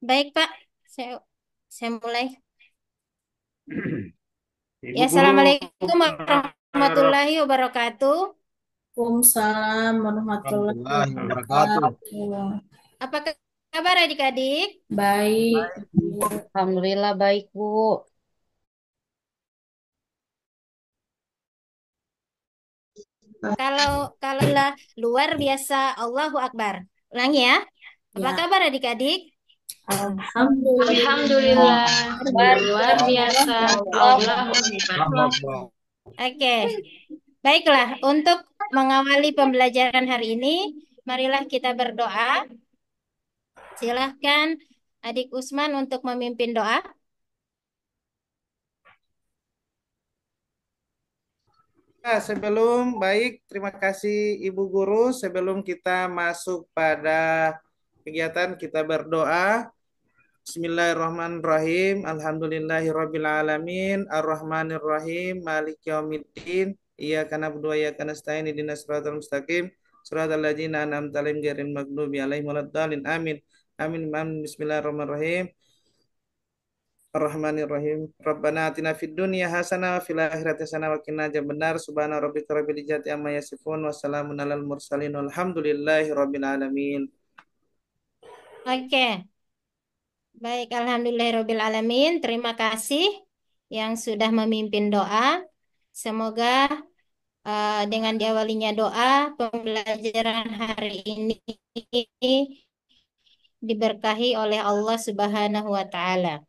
Baik, Pak. Saya, saya mulai. Ya, Ibu Guru, Assalamualaikum warahmatullahi wabarakatuh. Waalaikumsalam warahmatullahi warahmatullahi wabarakatuh. wabarakatuh. Apa kabar adik-adik? Baik, Alhamdulillah baik, Bu. Kalau kalau lah luar biasa, Allahu Akbar. Ulangi ya. Apa ya. kabar adik-adik? Alhamdulillah. Alhamdulillah Luar luar biasa. biasa. Allah Allah Akbar. Allahu Akbar. Oke. Baiklah, untuk mengawali pembelajaran hari ini, marilah kita berdoa. Silahkan adik Usman untuk memimpin doa. Sebelum baik, terima kasih Ibu Guru. Sebelum kita masuk pada kegiatan, kita berdoa. Bismillahirrahmanirrahim. Alhamdulillahirabbil alamin. Arrahmanirrahim. Maliki yaumiddin. Iyyaka na'budu wa iyyaka nasta'in. Ihdinas siratal mustaqim. Shiratal ladzina an'amta 'alaihim ghairil maghdubi 'alaihim waladdallin. Amin. Amin. Amin. Bismillahirrahmanirrahim. Ar-Rahmanir-Rahim. Rabbana atina fid dunya hasanah wa fil akhirati hasanah wa qina adzabannar. Subhana rabbika rabbil izzati amma yasifun wa salamun alal mursalin walhamdulillahi rabbil alamin. Oke. Baik, alhamdulillahirobbilalamin. Terima kasih yang sudah memimpin doa. Semoga dengan diawalinya doa, pembelajaran hari ini diberkahi oleh Allah Subhanahu wa Ta'ala.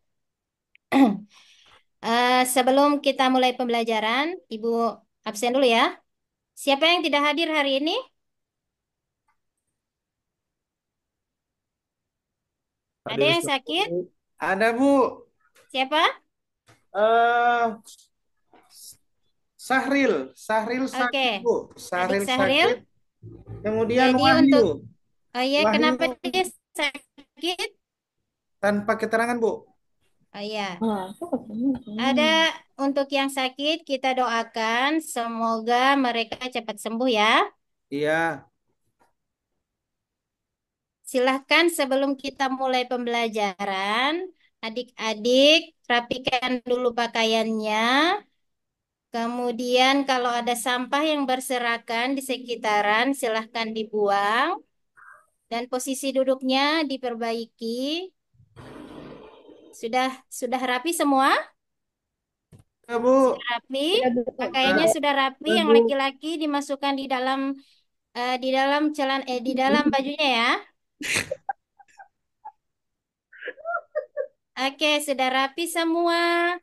Sebelum kita mulai pembelajaran, Ibu absen dulu ya. Siapa yang tidak hadir hari ini? Ada Hadir yang sakit? satu. Ada Bu. Siapa? Eh Sahril sakit Oke, Bu. Adik Sahril Sahril. sakit. Kemudian Jadi untuk, Wahyu. oh ya, Wahyu kenapa dia sakit? tanpa keterangan Bu. Oh ya. aku ketemu. Ada untuk yang sakit, kita doakan semoga mereka cepat sembuh ya. Iya. Silahkan sebelum kita mulai pembelajaran, adik-adik rapikan dulu pakaiannya. Kemudian kalau ada sampah yang berserakan di sekitaran, silahkan dibuang. Dan posisi duduknya diperbaiki. Sudah rapi semua? Ya Bu. Sudah rapi? Ya, Bu. Pakaiannya sudah rapi. Ya Yang Bu. laki-laki dimasukkan di dalam di dalam bajunya ya. Oke, sudah rapi semua.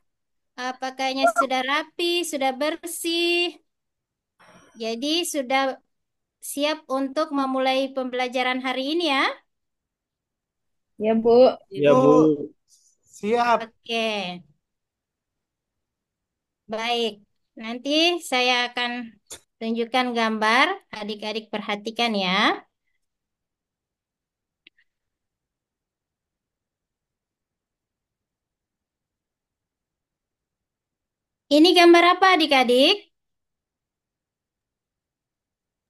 Pakaiannya sudah rapi, sudah bersih. Jadi sudah siap untuk memulai pembelajaran hari ini ya. Ya, Bu. Ya Ya, Bu. Bu. Siap. Oke, baik. Nanti saya akan tunjukkan gambar. Adik-adik perhatikan ya. Ini gambar apa adik-adik?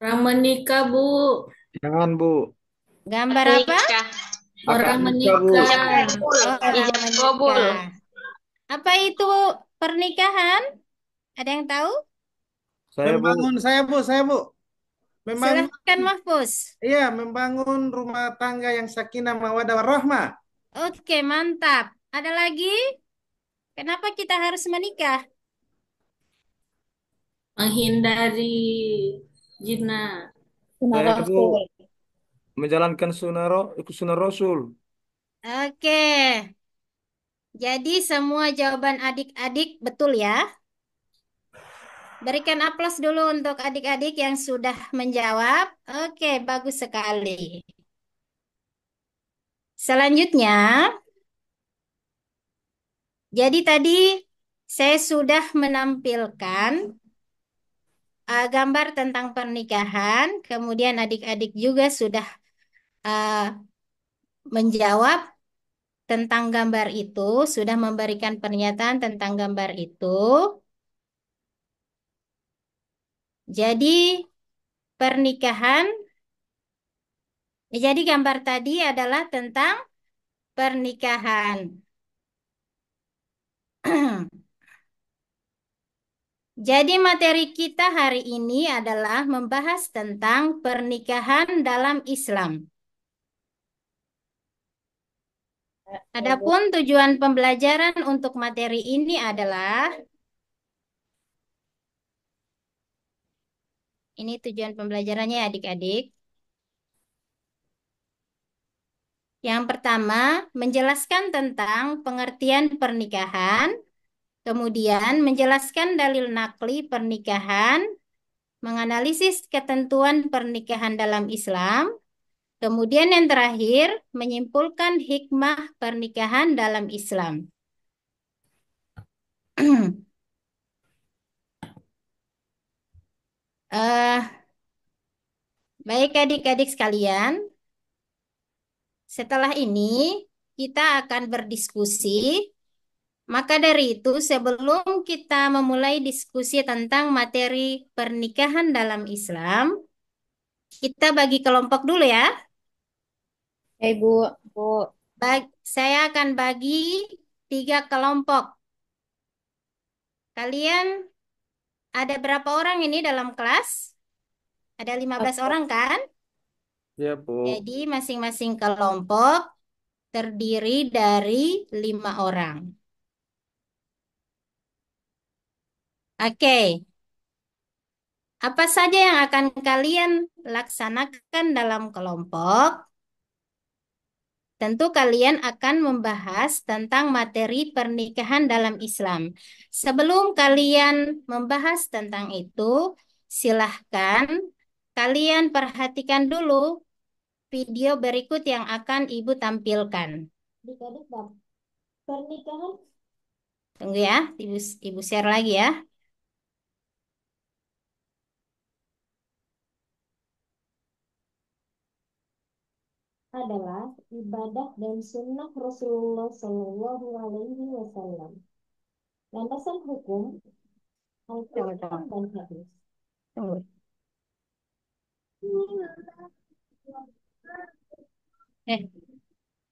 Orang menikah, Bu. Jangan, Bu. Gambar apa? Nikah. Akad Orang nikah, Bu. menikah. Oh, orang Ijab kabul. menikah. Apa itu pernikahan? Ada yang tahu? Saya, Bu. Membangun saya Bu. Membangun Silahkan Mahfuz. Iya, membangun rumah tangga yang sakinah mawaddah warahmah. Oke, mantap. Ada lagi? Kenapa kita harus menikah? Menghindari zina. Sunnah Saya, Bu. Rasul. Menjalankan sunnah Rasul. Oke, jadi semua jawaban adik-adik betul ya. Berikan aplaus dulu untuk adik-adik yang sudah menjawab. Oke, bagus sekali. Selanjutnya, jadi tadi saya sudah menampilkan gambar tentang pernikahan, kemudian adik-adik juga sudah uh, menjawab tentang gambar itu, sudah memberikan pernyataan tentang gambar itu. Jadi pernikahan, jadi gambar tadi adalah tentang pernikahan. Jadi materi kita hari ini adalah membahas tentang pernikahan dalam Islam. Adapun tujuan pembelajaran untuk materi ini adalah, ini tujuan pembelajarannya ya adik-adik. Yang pertama, menjelaskan tentang pengertian pernikahan, kemudian menjelaskan dalil nakli pernikahan, menganalisis ketentuan pernikahan dalam Islam, kemudian yang terakhir, menyimpulkan hikmah pernikahan dalam Islam. Eh, Baik adik-adik sekalian, setelah ini kita akan berdiskusi. Maka dari itu, sebelum kita memulai diskusi tentang materi pernikahan dalam Islam, kita bagi kelompok dulu ya. Ibu. Bu. Saya akan bagi 3 kelompok. Kalian ada berapa orang ini dalam kelas? Ada 15 orang kan? Ya, Bu. Jadi masing-masing kelompok terdiri dari 5 orang. Oke. Apa saja yang akan kalian laksanakan dalam kelompok? Tentu kalian akan membahas tentang materi pernikahan dalam Islam. Sebelum kalian membahas tentang itu, silahkan kalian perhatikan dulu video berikut yang akan Ibu tampilkan. Adik-adik, pernikahan. Tunggu ya, Ibu share lagi ya. Adalah ibadah dan sunnah Rasulullah Shallallahu Alaihi Wasallam. Landasan hukum Al-Quran dan hadis. Tunggu.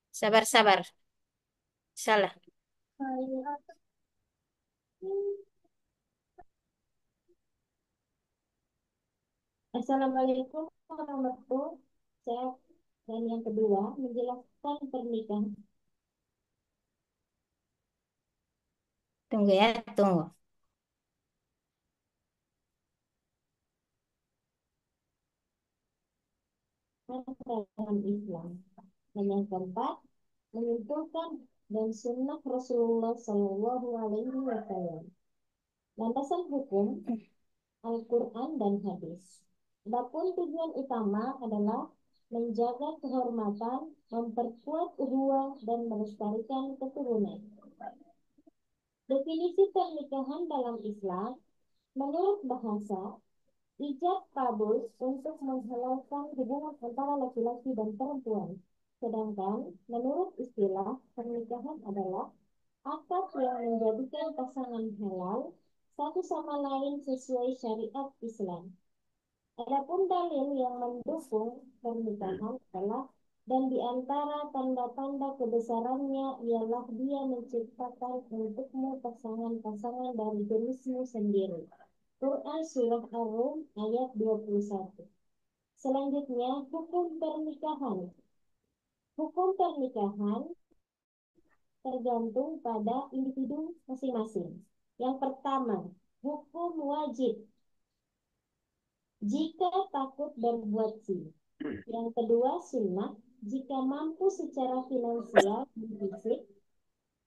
Sabar. Salah. Assalamualaikum warahmatullahi wabarakatuh. Dan yang kedua, menjelaskan pernikahan. Tunggu ya, tunggu. Dalam Islam. Dan yang keempat, menyimpulkan dan sunnah Rasulullah Shallallahu Alaihi Wasallam. Landasan hukum Al-Quran dan hadis. Adapun tujuan utama adalah menjaga kehormatan, memperkuat ukhuwah dan melestarikan keturunan. Definisi pernikahan dalam Islam, menurut bahasa, ijab kabul untuk menghalalkan hubungan antara laki-laki dan perempuan. Sedangkan menurut istilah, pernikahan adalah akad yang menjadikan pasangan halal satu sama lain sesuai syariat Islam. Adapun dalil yang mendukung pernikahan adalah dan di antara tanda-tanda kebesarannya ialah dia menciptakan untukmu pasangan-pasangan dari jenismu sendiri. Quran Surah Ar-Rum ayat 21. Selanjutnya, hukum pernikahan. Hukum pernikahan tergantung pada individu masing-masing. Yang pertama, hukum wajib. Jika takut berbuat zina. Yang kedua, sunnah. Jika mampu secara finansial dan fisik.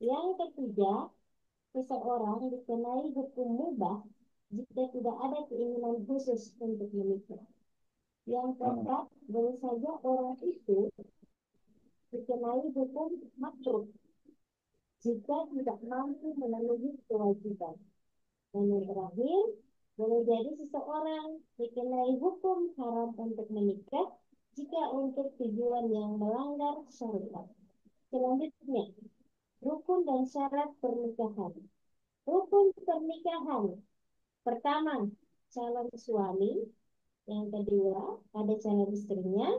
Yang ketiga, seseorang dikenai hukum mubah jika tidak ada keinginan khusus untuk menikah. Yang keempat, boleh saja orang itu dikenai hukum makruh jika tidak mampu memenuhi kewajiban. Dan yang terakhir, boleh jadi seseorang dikenai hukum haram untuk menikah jika untuk tujuan yang melanggar syariat. Selanjutnya, rukun dan syarat pernikahan. Rukun pernikahan. Pertama, calon suami. Yang kedua, ada calon istrinya.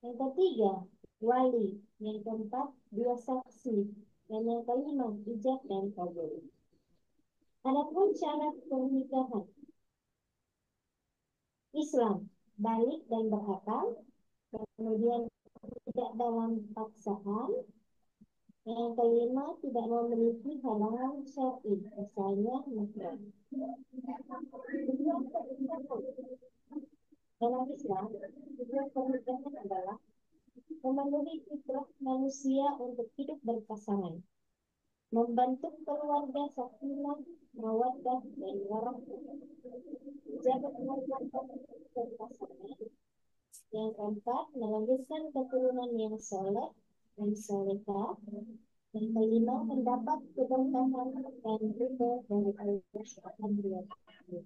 Yang ketiga, wali. Yang keempat, dua saksi. Dan yang kelima, ijab dan kabul. Adapun syarat pernikahan Islam, balik dan berakal, kemudian tidak dalam paksaan, yang kelima tidak memiliki halangan syar'i, misalnya mahram. Dalam Islam, tujuan pernikahan adalah memenuhi fitrah manusia untuk hidup berpasangan, membentuk keluarga sakinah, mawaddah dan warahmah, menjaga keluarga berpasangan. Yang keempat, melahirkan keturunan yang soleh dan solehah. Yang kelima, mendapat keberkahan dan ridho dari Allah Subhanahu wa Ta'ala.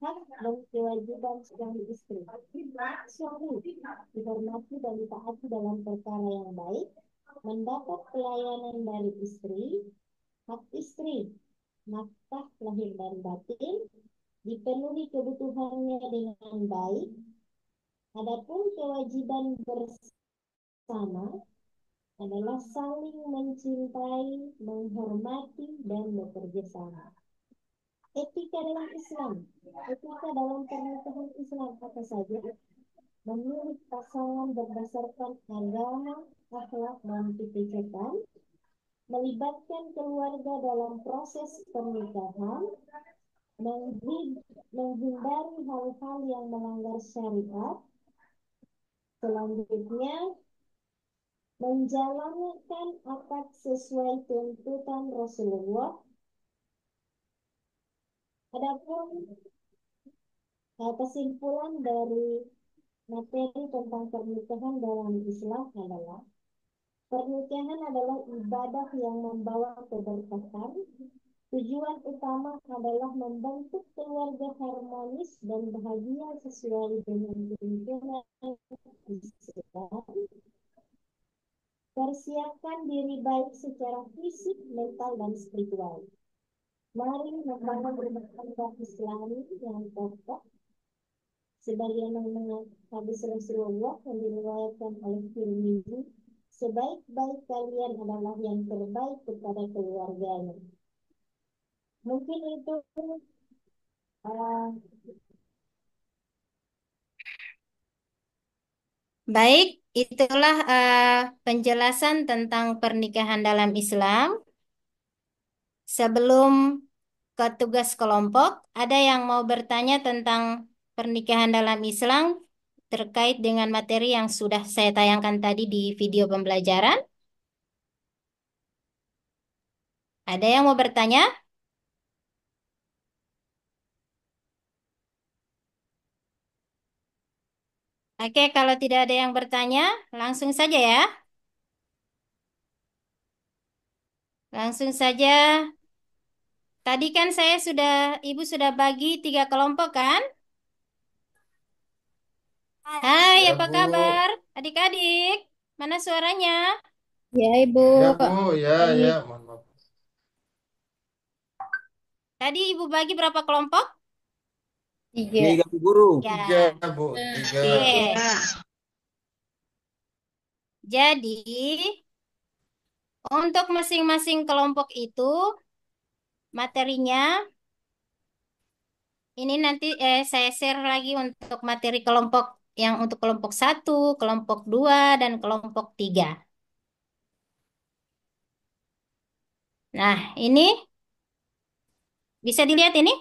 Hak dan kewajiban suami istri. Suami dihormati dan ditaati dalam perkara yang baik, mendapat pelayanan dari istri. Hak istri, nafkah lahir dan batin, dipenuhi kebutuhannya dengan baik. Adapun kewajiban bersama adalah saling mencintai, menghormati, dan bekerja sama. Etika dalam Islam. Etika dalam pernikahan Islam apa saja? Memilih pasangan berdasarkan agama, akhlak, dan kebijakan, melibatkan keluarga dalam proses pernikahan, menghindari hal-hal yang melanggar syariat. Selanjutnya, menjalankan akad sesuai tuntutan Rasulullah. Adapun kesimpulan dari materi tentang pernikahan dalam Islam adalah pernikahan adalah ibadah yang membawa keberkahan. Tujuan utama adalah membentuk keluarga harmonis dan bahagia sesuai dengan tuntunan Islam. Persiapkan diri baik secara fisik, mental, dan spiritual. Mari membangun rumah tangga Islami yang kokoh sebagaimana hadis Rasulullah yang diriwayatkan oleh Tirmidzi, sebaik-baik kalian adalah yang terbaik kepada keluarganya. Mungkin itu uh, baik, itulah penjelasan tentang pernikahan dalam Islam. Sebelum ke tugas kelompok, ada yang mau bertanya tentang pernikahan dalam Islam terkait dengan materi yang sudah saya tayangkan tadi di video pembelajaran? Ada yang mau bertanya? Oke, kalau tidak ada yang bertanya, langsung saja ya. Langsung saja. Tadi kan Ibu sudah bagi 3 kelompok kan? Hai, Ya, apa Bu. kabar? Adik-adik, mana suaranya? Ya, Ibu. Ya, Bu. Ya, ya. Baik. Mohon maaf. Tadi Ibu bagi berapa kelompok? 3. Tiga, Bu Guru. Ya. Tiga, Bu. Tiga. Oke. Jadi, untuk masing-masing kelompok itu materinya ini nanti saya share lagi untuk materi kelompok yang untuk kelompok 1, kelompok 2, dan kelompok 3. Nah, ini bisa dilihat ini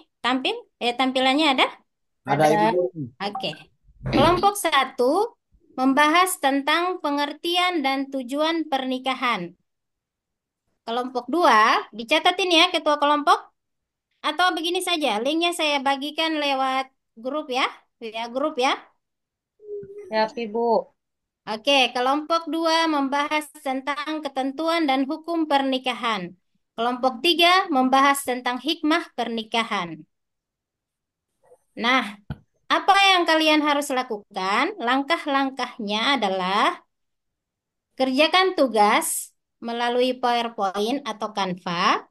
tampilannya ada? Ada, Ibu Guru. Oke. Kelompok 1 membahas tentang pengertian dan tujuan pernikahan. Kelompok 2 dicatatin ya ketua kelompok. Atau begini saja, linknya saya bagikan lewat grup ya, grup ya. Ya, Ibu. Oke, kelompok 2 membahas tentang ketentuan dan hukum pernikahan. Kelompok 3 membahas tentang hikmah pernikahan. Nah, apa yang kalian harus lakukan? Langkah-langkahnya adalah kerjakan tugas melalui PowerPoint atau Canva.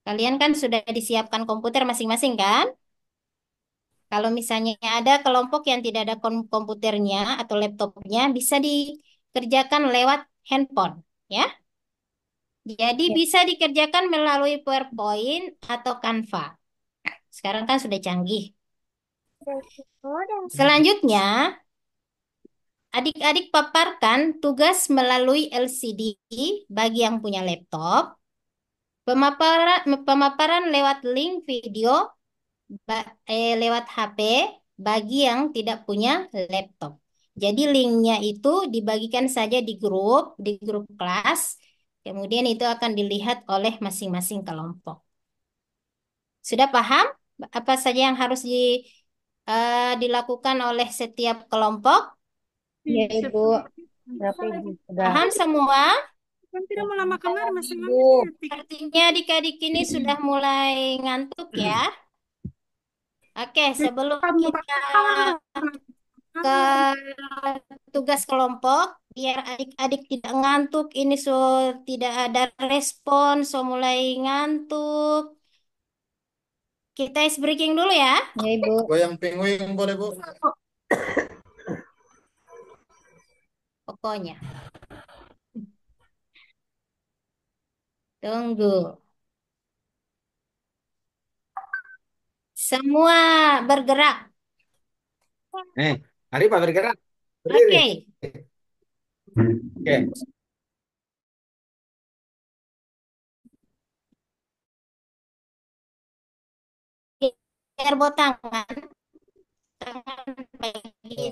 Kalian kan sudah disiapkan komputer masing-masing kan? Kalau misalnya ada kelompok yang tidak ada komputernya atau laptopnya, bisa dikerjakan lewat handphone, ya. Jadi Ya. bisa dikerjakan melalui PowerPoint atau Canva. Sekarang kan sudah canggih. Selanjutnya, adik-adik paparkan tugas melalui LCD bagi yang punya laptop, pemaparan lewat link video lewat HP bagi yang tidak punya laptop. Jadi linknya itu dibagikan saja di grup kelas, kemudian itu akan dilihat oleh masing-masing kelompok. Sudah paham apa saja yang harus dilakukan oleh setiap kelompok? Ya, Ibu. Berapa Ibu? Sudah. Paham semua? Kan tidak mau lama kemarin masih Ibu. ngerti. Artinya adik-adik ini sudah mulai ngantuk ya. Oke, sebelum kita ke tugas kelompok, biar adik-adik tidak ngantuk, ini tidak ada respon, mulai ngantuk. Kita ice breaking dulu ya. Ya, Ibu. Goyang penguin boleh, Bu? Pokoknya. Tunggu. Semua bergerak. Arifah bergerak. Oke. Berdiri. Oke. Airbo tangan. Tangan begini.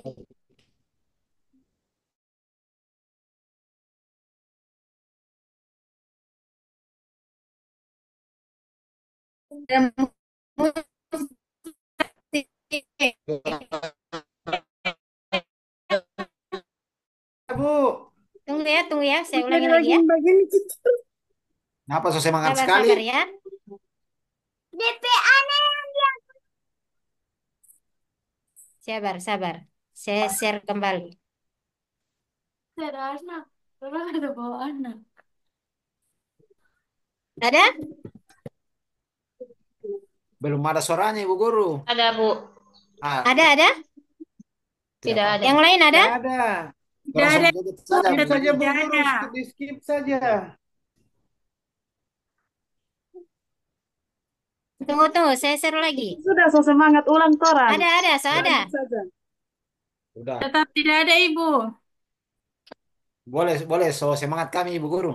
Bu. Tunggu ya, saya ulangi lagi ya. Bagian gitu. Kenapa so semangat sekali? Sabar ya. Sabar. Saya share kembali. Ada anak. Orang ada bawa anak. Ada? Belum ada suaranya Ibu Guru. Ada, Bu. Ada? Tidak ada. Yang lain ada? Tidak ada. Langsung ada. gadget saja. Skip saja Bu Tidak Guru, ada. di skip saja. Tunggu, saya share lagi. Sudah so semangat ulang toran. Ada, ada. Saja. Udah. Tetap tidak ada Ibu. Boleh so semangat kami Ibu Guru.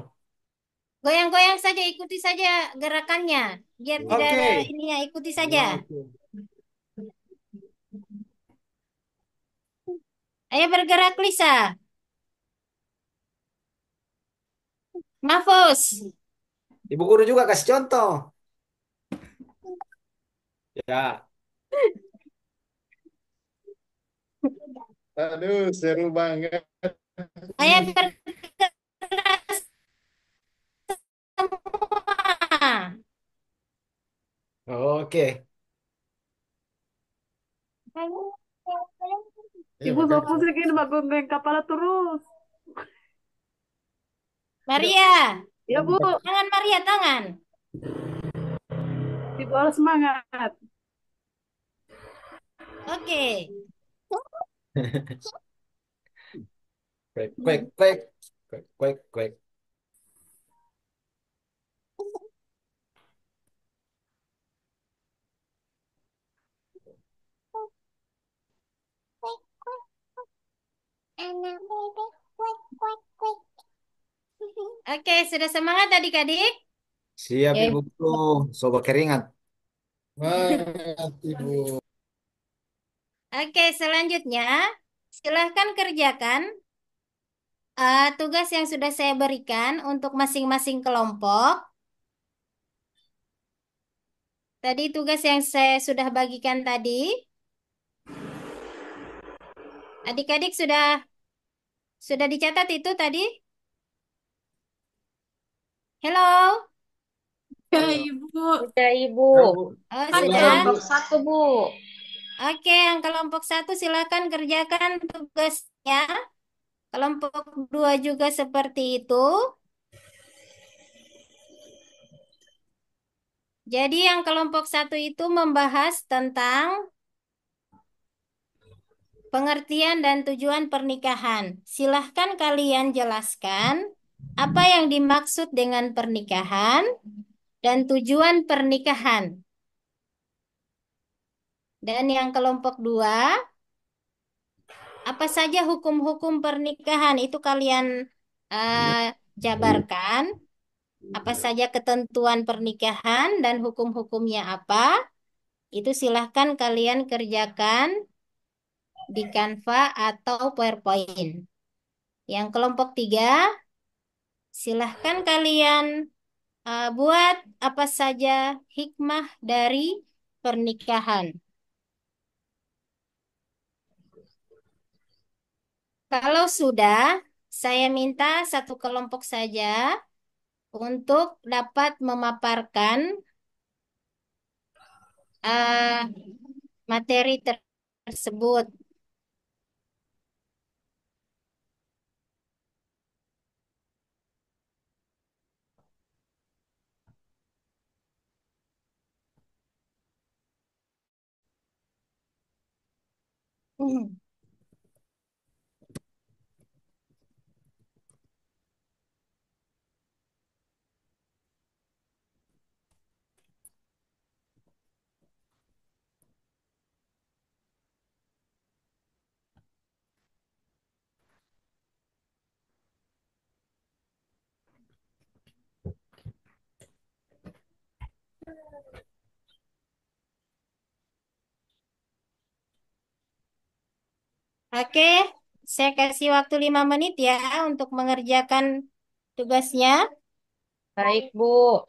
Goyang-goyang saja, ikuti saja gerakannya. Biar tidak Oke. ada ininya, ikuti saja. Ayo bergerak, Lisa. Mahfuz. Ibu Guru juga kasih contoh. Ya. Aduh, seru banget. Ayo bergerak semua. Oke. Ibu so pusing ini gonggong kepala terus. Maria. Ya Bu, Tangan Maria, tangan. Ibu harus semangat. Oke. Kuek. Oke, sudah semangat adik-adik? Siap Ya, Ibu Guru. Sobat keringat. Semangat, Ibu. Oke, selanjutnya silahkan kerjakan tugas yang sudah saya berikan untuk masing-masing kelompok. Tadi tugas yang saya sudah bagikan tadi. Adik-adik sudah dicatat itu tadi? Hello? Ya Ibu. sudah Ibu. Oh, Satu. sudah. Kelompok 1, Bu. Oke, yang kelompok 1 silakan kerjakan tugasnya. Kelompok 2 juga seperti itu. Jadi yang kelompok 1 itu membahas tentang pengertian dan tujuan pernikahan. Silahkan kalian jelaskan apa yang dimaksud dengan pernikahan dan tujuan pernikahan. Dan yang kelompok dua, apa saja hukum-hukum pernikahan itu kalian jabarkan. Apa saja ketentuan pernikahan dan hukum-hukumnya apa. Itu silahkan kalian kerjakan di Canva atau PowerPoint. Yang kelompok tiga, silahkan kalian buat apa saja hikmah dari pernikahan. Kalau sudah, saya minta satu kelompok saja untuk dapat memaparkan uh, materi tersebut. Hmm. Oke, saya kasih waktu 5 menit ya untuk mengerjakan tugasnya. Baik, Bu.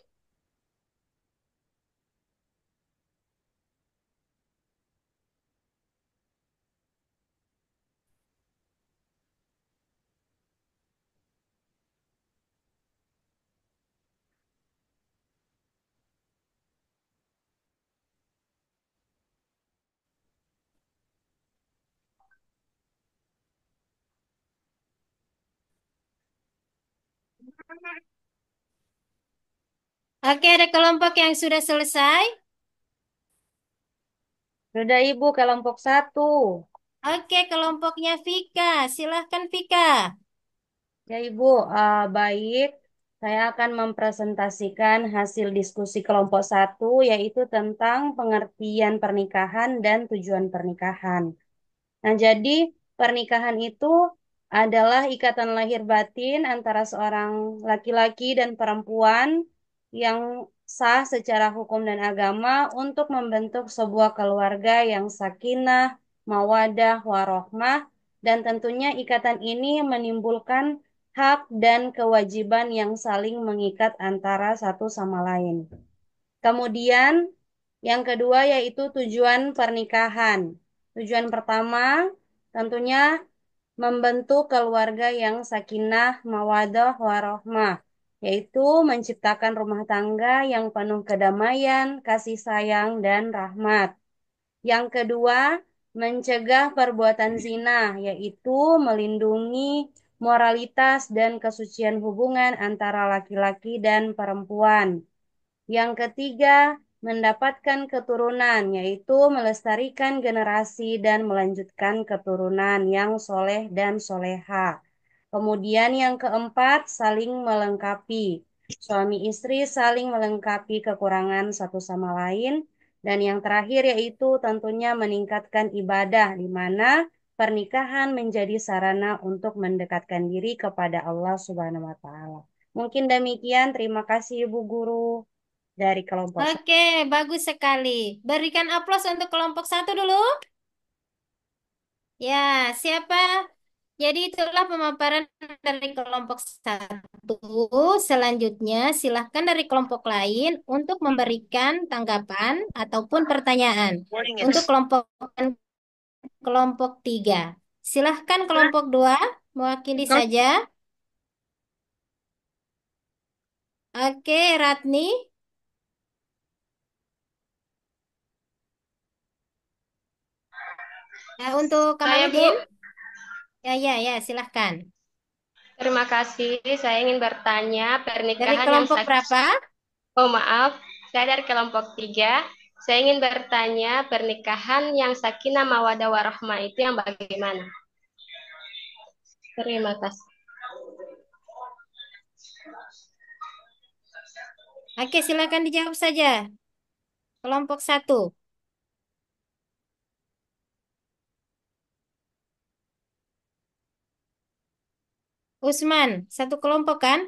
Oke, ada kelompok yang sudah selesai. Sudah, Ibu, kelompok 1. Oke, kelompoknya Vika. Silahkan Vika. Ya, Ibu, baik. Saya akan mempresentasikan hasil diskusi kelompok 1, yaitu tentang pengertian pernikahan dan tujuan pernikahan. Nah, jadi pernikahan itu adalah ikatan lahir batin antara seorang laki-laki dan perempuan yang sah secara hukum dan agama untuk membentuk sebuah keluarga yang sakinah, mawadah, warohmah, dan tentunya ikatan ini menimbulkan hak dan kewajiban yang saling mengikat antara satu sama lain. Kemudian yang kedua yaitu tujuan pernikahan. Tujuan pertama tentunya membentuk keluarga yang sakinah, mawadah, warohmah, yaitu menciptakan rumah tangga yang penuh kedamaian, kasih sayang, dan rahmat. Yang kedua, mencegah perbuatan zina, yaitu melindungi moralitas dan kesucian hubungan antara laki-laki dan perempuan. Yang ketiga, mendapatkan keturunan, yaitu melestarikan generasi dan melanjutkan keturunan yang soleh dan soleha. Kemudian yang keempat, saling melengkapi. Suami istri saling melengkapi kekurangan satu sama lain. Dan yang terakhir yaitu tentunya meningkatkan ibadah, di mana pernikahan menjadi sarana untuk mendekatkan diri kepada Allah Subhanahu wa Ta'ala. Mungkin demikian, terima kasih Ibu Guru dari kelompok satu. Oke, bagus sekali. Berikan aplaus untuk kelompok satu dulu. Ya, siapa? Jadi itulah pemaparan dari kelompok satu. Selanjutnya, silahkan dari kelompok lain untuk memberikan tanggapan ataupun pertanyaan. Untuk kelompok tiga. Silahkan kelompok dua, mewakili saja. Oke, Ratni. Untuk Saya, Bu. Kamaludin. Ya, silahkan. Terima kasih. Saya ingin bertanya Dari pernikahan yang kelompok berapa? Oh, maaf. Saya dari kelompok 3. Saya ingin bertanya pernikahan yang sakinah mawaddah warahmah itu yang bagaimana? Terima kasih. Oke, silakan dijawab saja. Kelompok satu. Usman, satu kelompok kan?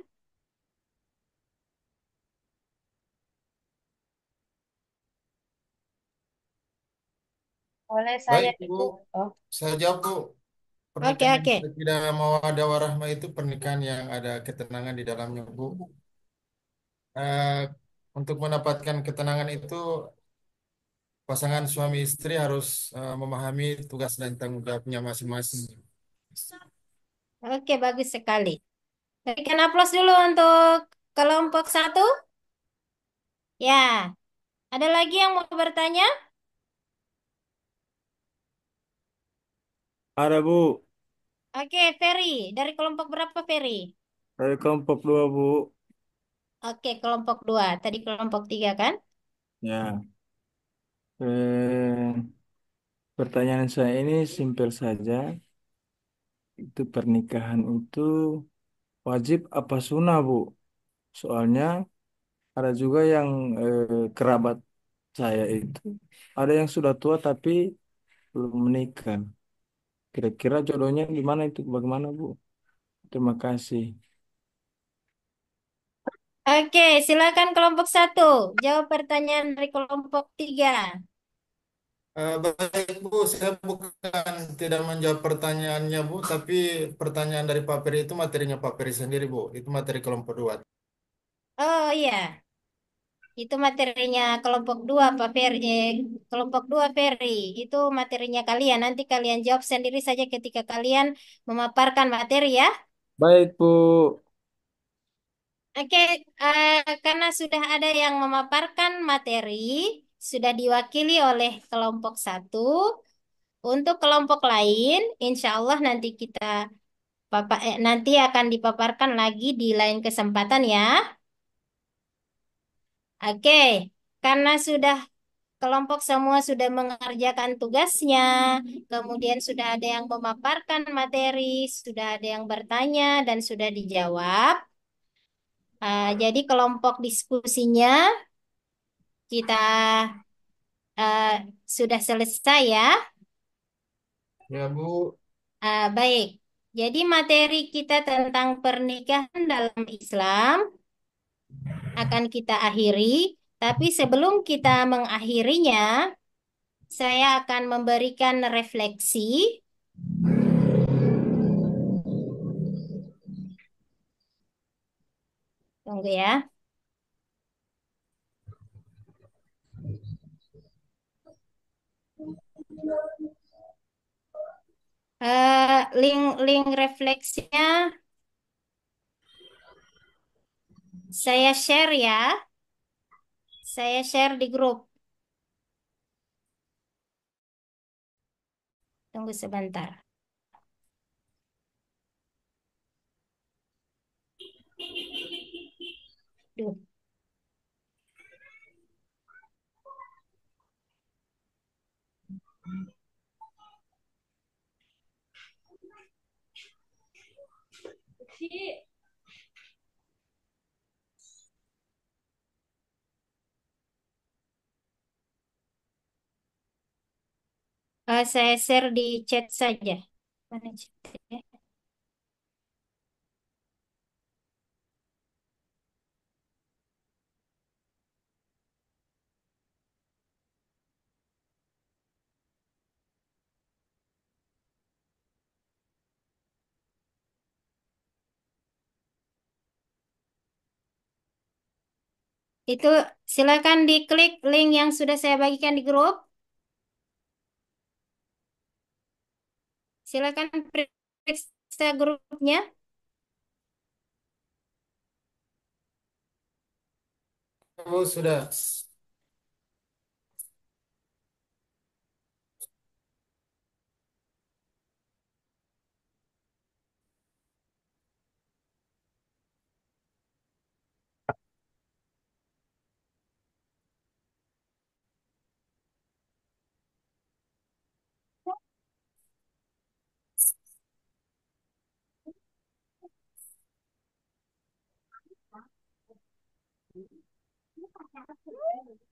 Oleh saya Baik, Bu. itu, oh, Saya jawab, Bu. Oke, Pernikahan oke. tidak mawaddah warahmah itu pernikahan yang ada ketenangan di dalamnya, Bu. Eh, untuk mendapatkan ketenangan itu, pasangan suami istri harus memahami tugas dan tanggung jawabnya masing-masing. Oke, bagus sekali. Berikan aplaus dulu untuk kelompok satu. Ya, ada lagi yang mau bertanya? Ada Bu, Oke, Ferry. Dari kelompok berapa, Ferry? dari kelompok 2 Bu. Oke, kelompok dua. Tadi kelompok tiga kan? Ya, eh, pertanyaan saya ini simpel saja. Itu pernikahan itu wajib apa sunnah Bu? Soalnya ada juga yang kerabat saya itu ada yang sudah tua tapi belum menikah. Kira-kira jodohnya gimana itu? Bagaimana Bu? Terima kasih. Oke, silakan kelompok satu. Jawab pertanyaan dari kelompok tiga. Baik, Bu. Saya bukan tidak menjawab pertanyaannya, Bu, tapi pertanyaan dari Pak Peri itu materinya Pak Peri sendiri, Bu. Itu materi kelompok dua. Oh iya, itu materinya kelompok dua, Pak Ferry. Kelompok dua, Ferry. Itu materinya kalian. Nanti kalian jawab sendiri saja ketika kalian memaparkan materi ya. Baik Bu. Oke, karena sudah ada yang memaparkan materi, sudah diwakili oleh kelompok satu. Untuk kelompok lain, insya Allah nanti akan dipaparkan lagi di lain kesempatan ya. Oke, karena sudah kelompok semua sudah mengerjakan tugasnya, kemudian sudah ada yang memaparkan materi, sudah ada yang bertanya dan sudah dijawab. Jadi kelompok diskusinya kita eh, sudah selesai ya. Ya, Bu. Baik, jadi materi kita tentang pernikahan dalam Islam akan kita akhiri. Tapi sebelum kita mengakhirinya, saya akan memberikan refleksi. Tunggu ya. Link refleksinya saya share ya. Saya share di grup. Tunggu sebentar. Duh. Saya share di chat saja. Mana chatnya? Itu silakan diklik link yang sudah saya bagikan di grup. Silakan periksa grupnya. Bu, sudah.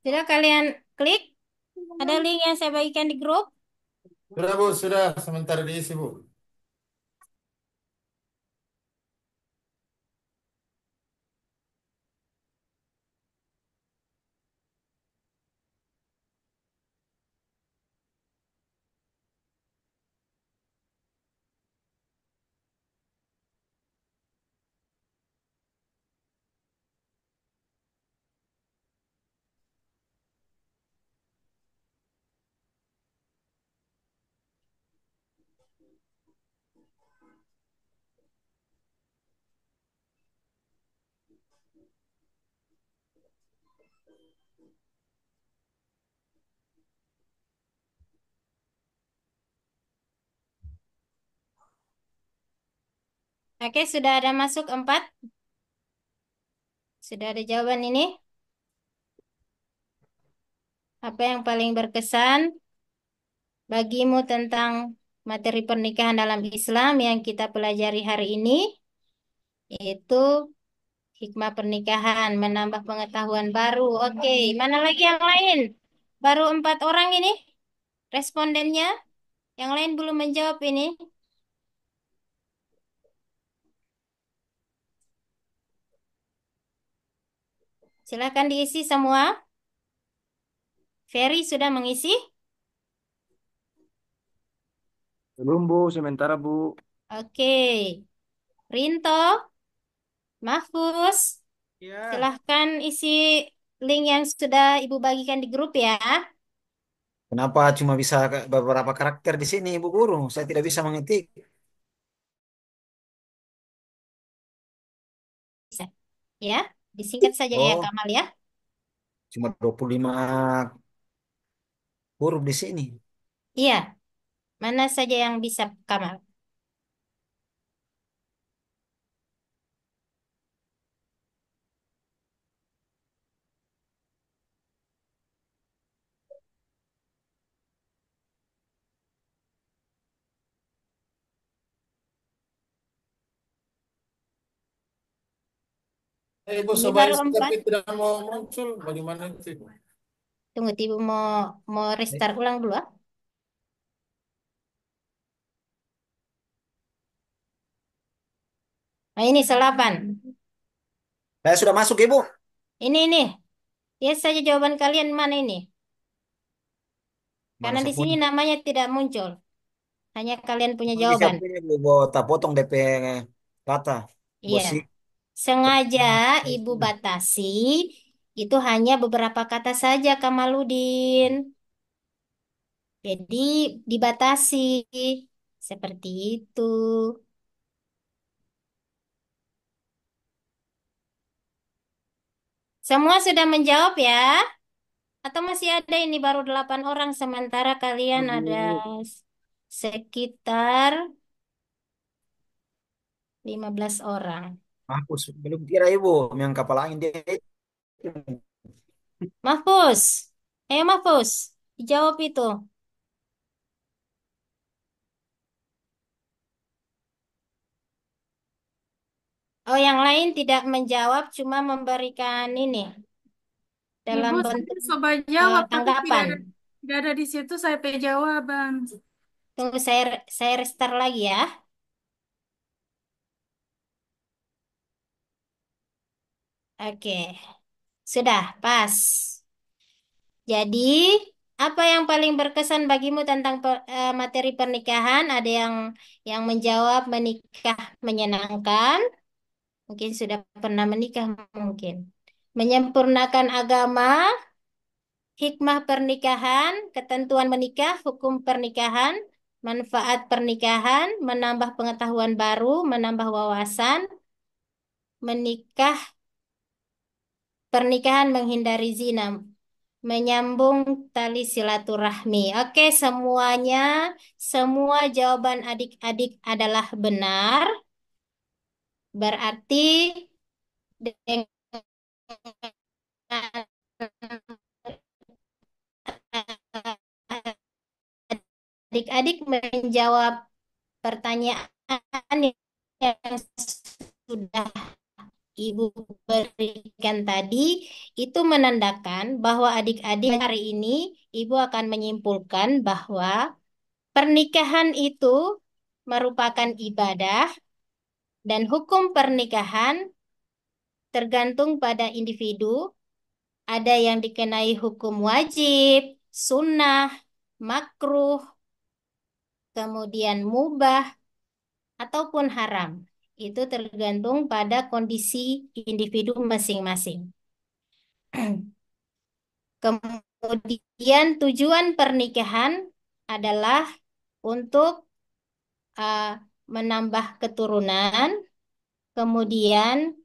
Sudah kalian klik? Ada link yang saya bagikan di grup. Sudah Bu, sudah sebentar diisi Bu. Oke, sudah ada masuk 4. Sudah ada jawaban ini. Apa yang paling berkesan bagimu tentang materi pernikahan dalam Islam yang kita pelajari hari ini? Yaitu hikmah pernikahan, menambah pengetahuan baru. Oke, mana lagi yang lain? Baru 4 orang ini respondennya. Yang lain belum menjawab ini. Silakan diisi semua. Ferry sudah mengisi? Belum Bu, sementara Bu. Oke. Rinto, Mahfuz, Ya. silahkan isi link yang sudah Ibu bagikan di grup ya. Kenapa cuma bisa beberapa karakter di sini, Bu Guru? Saya tidak bisa mengetik. Bisa. Ya, disingkat saja ya Oh, Kamal ya. cuma 25 huruf di sini. Iya, mana saja yang bisa Kamal. Ibu Ini coba baru isi 4. tapi tidak mau muncul. Bagaimana itu? Tunggu, Ibu mau restart ulang dulu ah. Nah, ini 8. Saya sudah masuk, Ibu. Ini. Lihat saja jawaban kalian mana ini. Mana Karena di saya sini punya? namanya tidak muncul. Hanya kalian punya Mana saya jawaban. punya, Bu. Tak potong DP kata. Iya. Bosi. Sengaja Ibu batasi itu hanya beberapa kata saja Kamaludin. Jadi dibatasi seperti itu. Semua sudah menjawab ya? Atau masih ada ini baru 8 orang sementara kalian ada Bu. sekitar 15 orang. Mampus. Belum kira, Ibu. Yang kapal angin dia itu. Mahfuz, ayo Mahfuz, dijawab itu. Oh, yang lain tidak menjawab, cuma memberikan ini Ibu, dalam saya bentuk coba jawab, tapi tanggapan. tidak ada di situ saya pe jawaban. Tunggu saya restart lagi ya. Oke, sudah pas. Jadi, apa yang paling berkesan bagimu tentang materi pernikahan? Ada yang menjawab menikah menyenangkan, mungkin sudah pernah menikah mungkin. Menyempurnakan agama, hikmah pernikahan, ketentuan menikah, hukum pernikahan, manfaat pernikahan, menambah pengetahuan baru, menambah wawasan, menikah, pernikahan menghindari zina, menyambung tali silaturahmi. Oke, semuanya, semua jawaban adik-adik adalah benar. Berarti dengan adik-adik menjawab pertanyaan yang sudah Ibu berikan tadi itu menandakan bahwa adik-adik hari ini Ibu akan menyimpulkan bahwa pernikahan itu merupakan ibadah dan hukum pernikahan tergantung pada individu. Ada yang dikenai hukum wajib, sunnah, makruh, kemudian mubah, ataupun haram. Itu tergantung pada kondisi individu masing-masing. Kemudian tujuan pernikahan adalah untuk uh, menambah keturunan, kemudian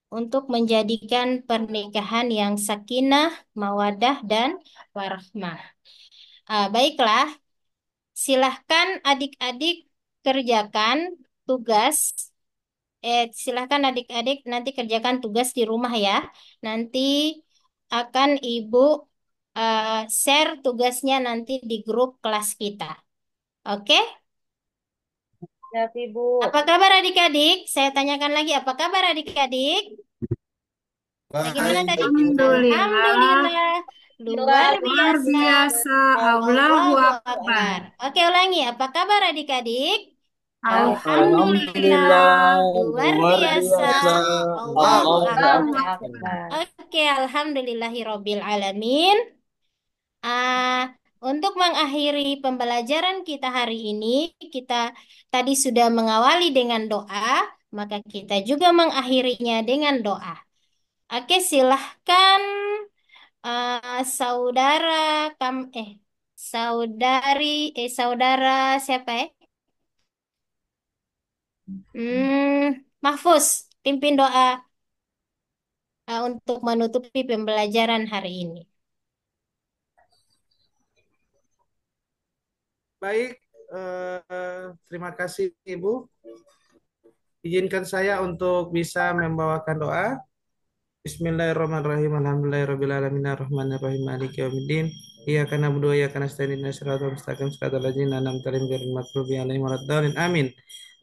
untuk menjadikan pernikahan yang sakinah, mawadah, dan warahmah. Baiklah, silahkan adik-adik kerjakan tugas. Silahkan adik-adik nanti kerjakan tugas di rumah ya. Nanti akan Ibu share tugasnya nanti di grup kelas kita. Oke? Ya, Ibu. Apa kabar adik-adik? Saya tanyakan lagi, apa kabar adik-adik? Bagaimana Baik, tadi? Alhamdulillah. Alhamdulillah. Luar Luar biasa. biasa. Allahu Allahu Akbar. Akbar. Oke, ulangi. Apa kabar adik-adik? Alhamdulillah. Alhamdulillah. Luar Luar biasa. biasa. Allahu Allahu Akbar. Akbar. Oke, alhamdulillahirabbil alamin. Untuk mengakhiri pembelajaran kita hari ini, kita tadi sudah mengawali dengan doa, maka kita juga mengakhirinya dengan doa. Oke, silahkan saudara kam saudari saudara siapa ya? Mahfuz, pimpin doa untuk menutupi pembelajaran hari ini. Baik, terima kasih Ibu. Izinkan saya untuk bisa membawakan doa. Bismillahirrahmanirrahim. Alhamdulillahirrahmanirrahim. Ar-Rahmanirrahim. Maliki yaumiddin. Iyyaka na'budu wa iyyaka nasta'in. Ihdinas siratal mustaqim. Siratal ladzina an'amta 'alaihim ghairil maghdubi 'alaihim waladdallin. Amin.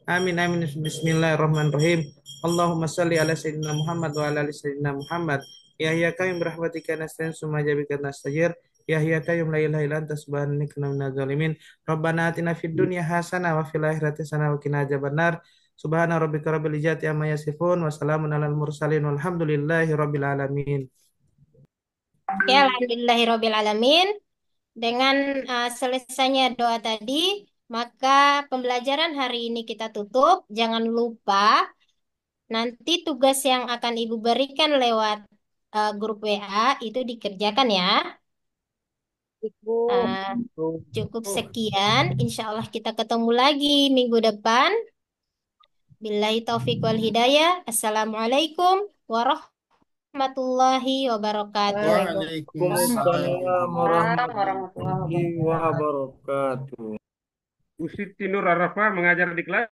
Amin amin. Bismillahirrahmanirrahim. Allahumma salli ala sayyidina Muhammad wa ala ali sayyidina Muhammad. Ya ya qayyum birahmatika nasta'in summa jabika nastajir. Ya ya qayyum la ilaha illa anta subhanaka inna minaz zalimin. Rabbana atina fid dunya hasanah wa fil akhirati hasanah wa qina adzabannar. Subhana rabbika rabbil izzati amma yasifun wa salamun alal mursalin walhamdulillahi rabbil alamin. Ya, alhamdulillahirabbil alamin. Dengan selesainya doa tadi, maka pembelajaran hari ini kita tutup. Jangan lupa nanti tugas yang akan Ibu berikan lewat grup WA itu dikerjakan ya. Ibu. Cukup sekian. Insya Allah kita ketemu lagi minggu depan. Billahi taufiq wal hidayah. Assalamualaikum warahmatullahi wabarakatuh. Waalaikumsalam Waalaikumsalam Warahmatullahi warahmatullahi wabarakatuh. Bu Siti Nur Arafah mengajar di kelas.